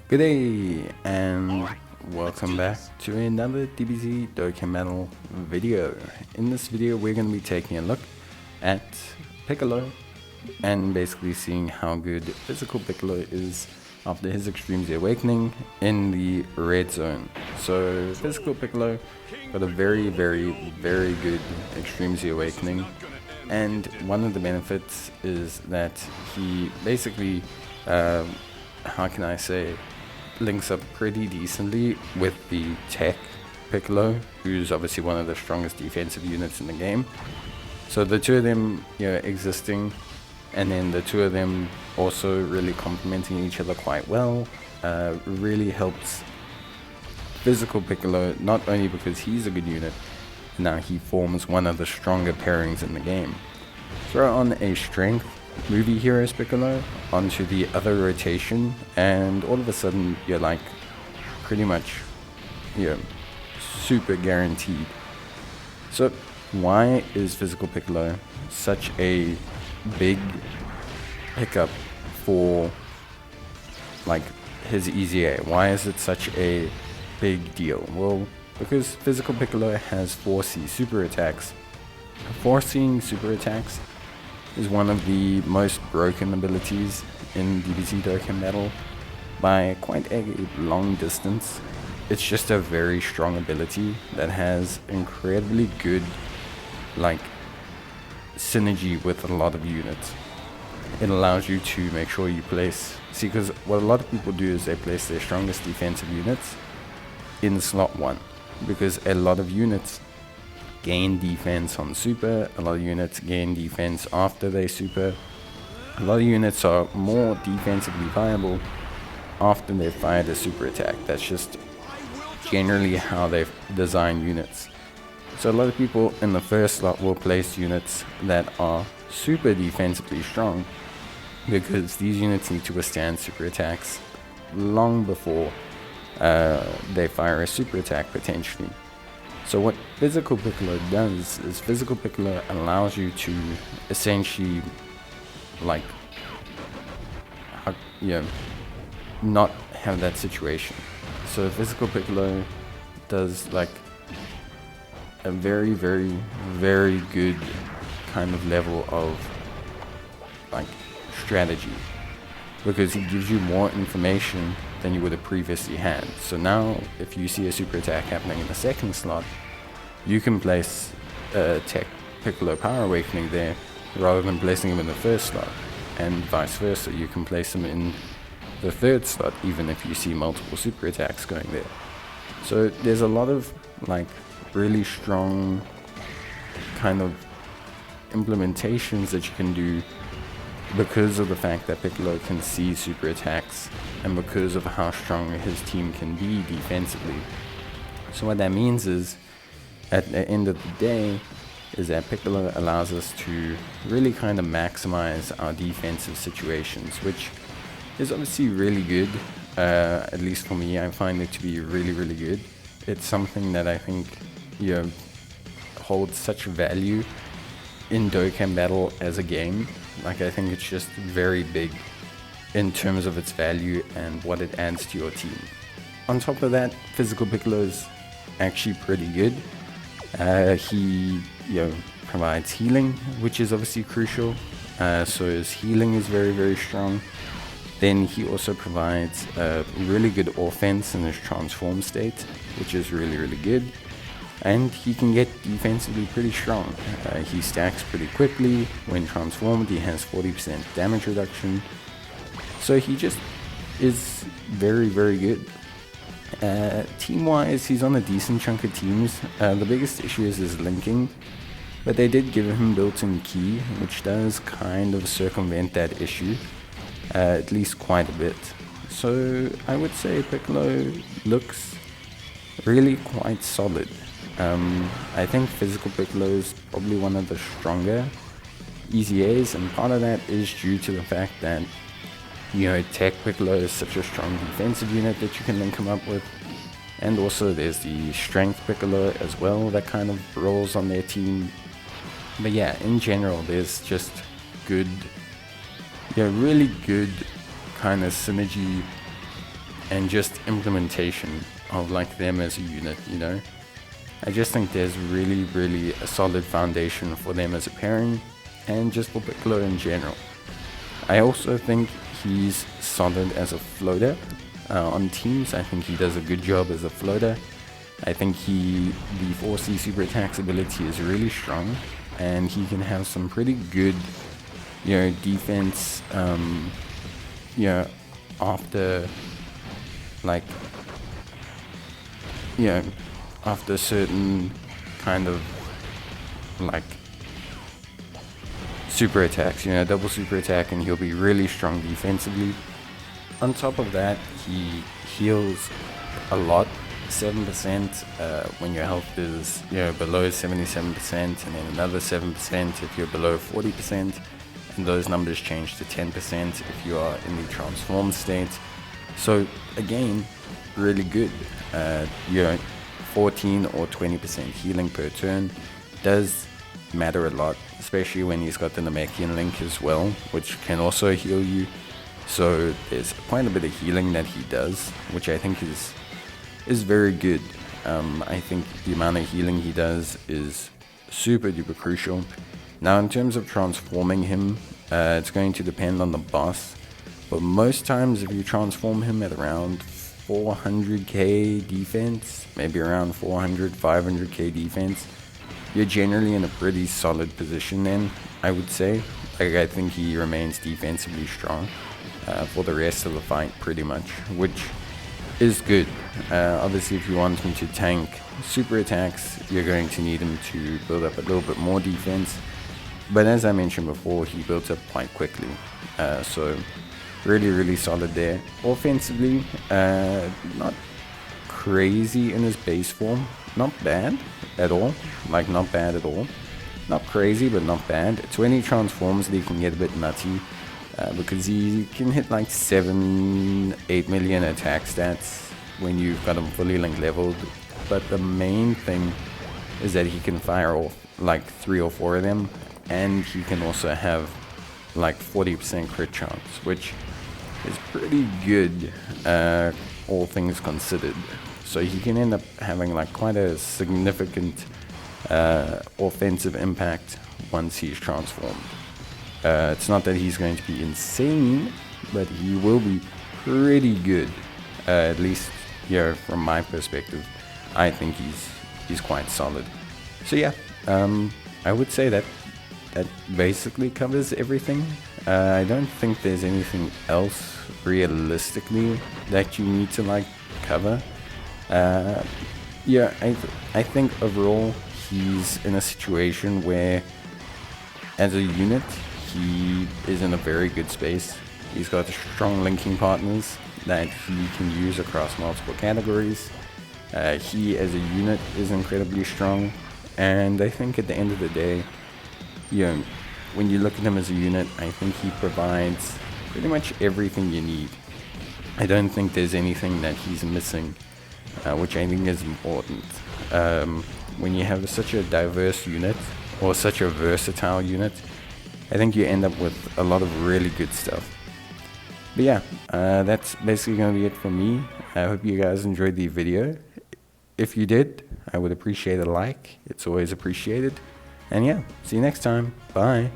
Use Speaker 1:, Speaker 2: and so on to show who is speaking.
Speaker 1: Good day and welcome back to another Dbz Dokkan video. In this video we're going to be taking a look at Piccolo and basically seeing how good physical Piccolo is after his Extreme Z Awakening in the red zone. So physical Piccolo got a very good Extreme Z Awakening, and one of the benefits is that he basically how can I say, links up pretty decently with the tech Piccolo, who's obviously one of the strongest defensive units in the game. So the two of them, existing, and then the two of them also really complementing each other quite well, really helps physical Piccolo, not only because he's a good unit, now he forms one of the stronger pairings in the game. Throw on a strength movie heroes Piccolo onto the other rotation, and all of a sudden you're like pretty much super guaranteed. So why is physical Piccolo such a big pickup for like his EZA? Why is it such a big deal? Well, because physical Piccolo has 4C super attacks. 4C super attacks is one of the most broken abilities in Dbz Dokkan Battle by quite a long distance. It's just a very strong ability that has incredibly good synergy with a lot of units. It allows you to make sure you place, because what a lot of people do is they place their strongest defensive units in slot 1, because a lot of units gain defense on super, a lot of units gain defense after they super, a lot of units are more defensively viable after they've fired a super attack. That's just generally how they've designed units. So a lot of people in the first slot will place units that are super defensively strong, because these units need to withstand super attacks long before they fire a super attack potentially. So what physical Piccolo does is physical Piccolo allows you to essentially not have that situation. So physical Piccolo does a very good kind of level of strategy, because he gives you more information than you would have previously had. So now if you see a super attack happening in the second slot, you can place a tech Piccolo Power Awakening there rather than placing him in the first slot, and vice versa. You can place him in the third slot even if you see multiple super attacks going there. So there's a lot of really strong kind of implementations that you can do because of the fact that Piccolo can see super attacks and because of how strong his team can be defensively. So what that means is, at the end of the day, is that Piccolo allows us to really kind of maximize our defensive situations, which is obviously really good. At least for me, I find it to be really good. It's something that I think holds such value in Dokkan Battle as a game. I think it's just very big in terms of its value and what it adds to your team. On top of that, physical Piccolo is actually pretty good. He provides healing, which is obviously crucial. So his healing is very strong. Then he also provides really good offense in his transform state, which is really good. And he can get defensively pretty strong. He stacks pretty quickly. When transformed, he has 40% damage reduction. So he just is very good. Team-wise, he's on a decent chunk of teams. The biggest issue is his linking, but they did give him built-in key, which does kind of circumvent that issue, at least quite a bit. So I would say Piccolo looks really quite solid. I think physical Piccolo is probably one of the stronger EZAs, and part of that is due to the fact that tech Piccolo is such a strong defensive unit that you can link him up with, and also there's the strength Piccolo as well that kind of rolls on their team. But yeah, in general, there's just really good kind of synergy and just implementation of like them as a unit, you know. I just think there's really a solid foundation for them as a pairing, and just for Piccolo in general. I also think he's solid as a floater on teams. I think he does a good job as a floater. I think the 4C super attacks ability is really strong, and he can have some pretty good, you know, defense, you know, after like, you know, after certain kind of like super attacks, you know, double super attack, and he'll be really strong defensively. On top of that, he heals a lot, 7% when your health is, you know, below 77%, and then another 7% if you're below 40%, and those numbers change to 10% if you are in the transform state. So again, really good. You know, 14 or 20% healing per turn does matter a lot, especially when he's got the Namekian link as well, which can also heal you. So there's quite a bit of healing that he does, which I think is very good. I think the amount of healing he does is super duper crucial. Now in terms of transforming him, it's going to depend on the boss, but most times if you transform him at around 400k defense, maybe around 500k defense, you're generally in a pretty solid position then, I would say. Like, I think he remains defensively strong for the rest of the fight pretty much, which is good. Obviously if you want him to tank super attacks, you're going to need him to build up a little bit more defense, but as I mentioned before, he builds up quite quickly, so really solid there. Offensively, not crazy in his base form, not bad at all, like not bad at all, not crazy but not bad. It's when he transforms that he can get a bit nutty, because he can hit like 7-8 million attack stats when you've got him fully link leveled, but the main thing is that he can fire off like 3 or 4 of them, and he can also have like 40% crit chance, which is pretty good, all things considered. So he can end up having like quite a significant offensive impact once he's transformed. It's not that he's going to be insane, but he will be pretty good, at least, you know, from my perspective. I think he's quite solid. So yeah, I would say that basically covers everything. I don't think there's anything else realistically that you need to like cover. Yeah, I think overall he's in a situation where as a unit he is in a very good space. He's got strong linking partners that he can use across multiple categories. He as a unit is incredibly strong, and I think at the end of the day, you know, when you look at him as a unit, I think he provides pretty much everything you need. I don't think there's anything that he's missing, which I think is important. When you have such a diverse unit, or such a versatile unit, I think you end up with a lot of really good stuff. But yeah, that's basically going to be it for me. I hope you guys enjoyed the video. If you did, I would appreciate a like. It's always appreciated. And yeah, see you next time. Bye.